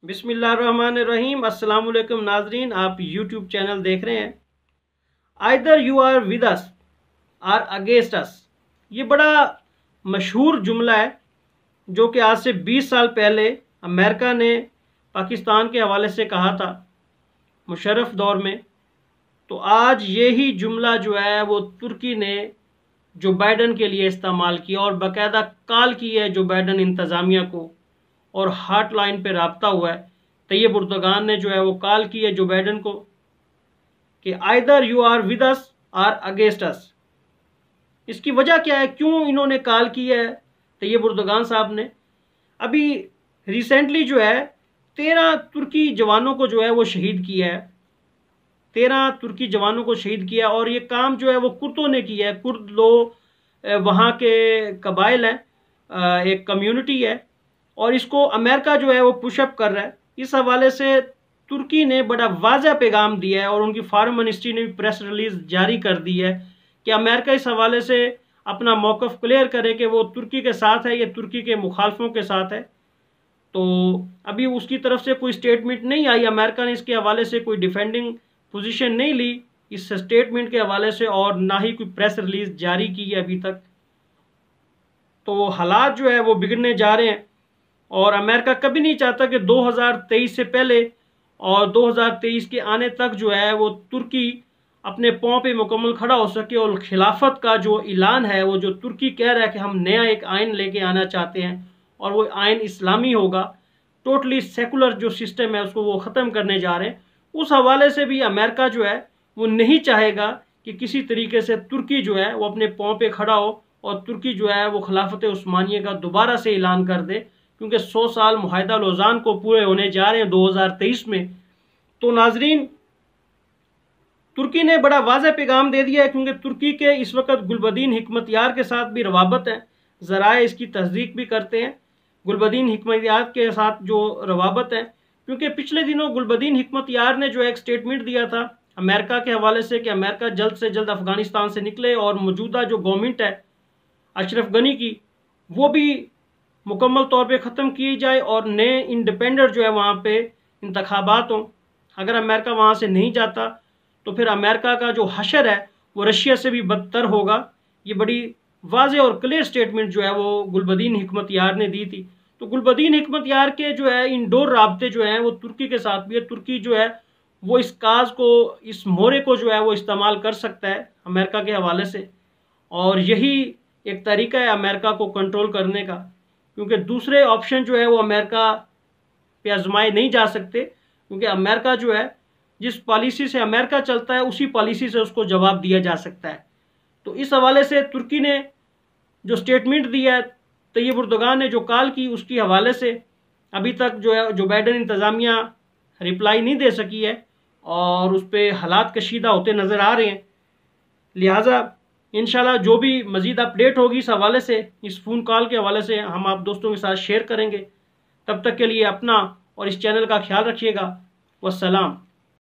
बिस्मिल्लाहिर्रहमानिर्रहीम। अस्सलाम वालेकुम नाजरीन, आप यूट्यूब चैनल देख रहे हैं। Either you are with us or against us, ये बड़ा मशहूर जुमला है जो कि आज से 20 साल पहले अमेरिका ने पाकिस्तान के हवाले से कहा था मुशर्रफ दौर में। तो आज यही जुमला जो है वो तुर्की ने जो बाइडन के लिए इस्तेमाल किया और बाकायदा कॉल की है जो बाइडन इंतज़ामिया को, और हॉटलाइन पे रब्ता हुआ है। तैयब उर्दगान ने जो है वो कॉल की है जो बाइडन को कि either you are with us or against us. इसकी वजह क्या है, क्यों इन्होंने कॉल की है तैयब उर्दगान साहब ने? अभी रिसेंटली जो है 13 तुर्की जवानों को जो है वो शहीद किया है, 13 तुर्की जवानों को शहीद किया। और ये काम जो है वो कुर्दों ने किया है। कुर्द लोग वहाँ के कबाइल हैं, एक कम्युनिटी है, और इसको अमेरिका जो है वो पुशअप कर रहा है। इस हवाले से तुर्की ने बड़ा वाज़ह पैगाम दिया है और उनकी फॉरेन मिनिस्ट्री ने भी प्रेस रिलीज जारी कर दी है कि अमेरिका इस हवाले से अपना मौक़िफ़ क्लियर करे कि वो तुर्की के साथ है, ये तुर्की के मुखालफों के साथ है। तो अभी उसकी तरफ से कोई स्टेटमेंट नहीं आई, अमेरिका ने इसके हवाले से कोई डिफेंडिंग पोजीशन नहीं ली इस स्टेटमेंट के हवाले से, और ना ही कोई प्रेस रिलीज जारी की है अभी तक। तो हालात जो है वो बिगड़ने जा रहे हैं और अमेरिका कभी नहीं चाहता कि 2023 से पहले और 2023 के आने तक जो है वो तुर्की अपने पांव पे मुकम्मल खड़ा हो सके। और खिलाफत का जो ऐलान है, वो जो तुर्की कह रहा है कि हम नया एक आइन लेके आना चाहते हैं और वो आइन इस्लामी होगा, टोटली सेकुलर जो सिस्टम है उसको वो ख़त्म करने जा रहे हैं। उस हवाले से भी अमेरिका जो है वो नहीं चाहेगा कि किसी तरीके से तुर्की जो है वो अपने पांव पे खड़ा हो और तुर्की जो है वो खिलाफत उस्मानिया का दोबारा से ऐलान कर दे, क्योंकि 100 साल मुआहिदा लौज़ान को पूरे होने जा रहे हैं 2023 में। तो नाजरीन, तुर्की ने बड़ा वाज़ह पैगाम दे दिया है, क्योंकि तुर्की के इस वक्त गुलबदीन हिकमतयार के साथ भी रवाबत है, ज़राए इसकी तस्दीक भी करते हैं। गुलबदीन हिकमतयार के साथ जो रवाबत है, क्योंकि पिछले दिनों गुलबदीन हिकमतयार ने जो एक स्टेटमेंट दिया था अमेरिका के हवाले से कि अमेरिका जल्द से जल्द अफ़गानिस्तान से निकले और मौजूदा जो गवर्नमेंट है अशरफ गनी की, वो भी मुकम्मल तौर पे ख़त्म की जाए और नए इंडिपेंडेंट जो है वहाँ पे इंतखाबात हों। अगर अमेरिका वहाँ से नहीं जाता तो फिर अमेरिका का जो हशर है वो रशिया से भी बदतर होगा। ये बड़ी वाज़ेह और क्लियर स्टेटमेंट जो है वो गुलबदीन हिकमतयार ने दी थी। तो गुलबदीन हिकमतयार के जो है इंडोर राब्ते जो हैं वो तुर्की के साथ भी है। तुर्की जो है वो इस काज को, इस मोहरे को जो है वो इस्तेमाल कर सकता है अमेरिका के हवाले से, और यही एक तरीका है अमेरिका को कंट्रोल करने का, क्योंकि दूसरे ऑप्शन जो है वो अमेरिका पे आजमाए नहीं जा सकते। क्योंकि अमेरिका जो है, जिस पॉलिसी से अमेरिका चलता है उसी पॉलिसी से उसको जवाब दिया जा सकता है। तो इस हवाले से तुर्की ने जो स्टेटमेंट दिया है, तैयब उर्दगान ने जो कॉल की, उसके हवाले से अभी तक जो है जो बाइडन इंतज़ामिया रिप्लाई नहीं दे सकी है और उस पर हालात कशीदा होते नज़र आ रहे हैं। लिहाजा इंशाल्लाह जो भी मज़ीद अपडेट होगी इस हवाले से, इस फ़ोन कॉल के हवाले से, हम आप दोस्तों के साथ शेयर करेंगे। तब तक के लिए अपना और इस चैनल का ख्याल रखिएगा। वस्सलाम।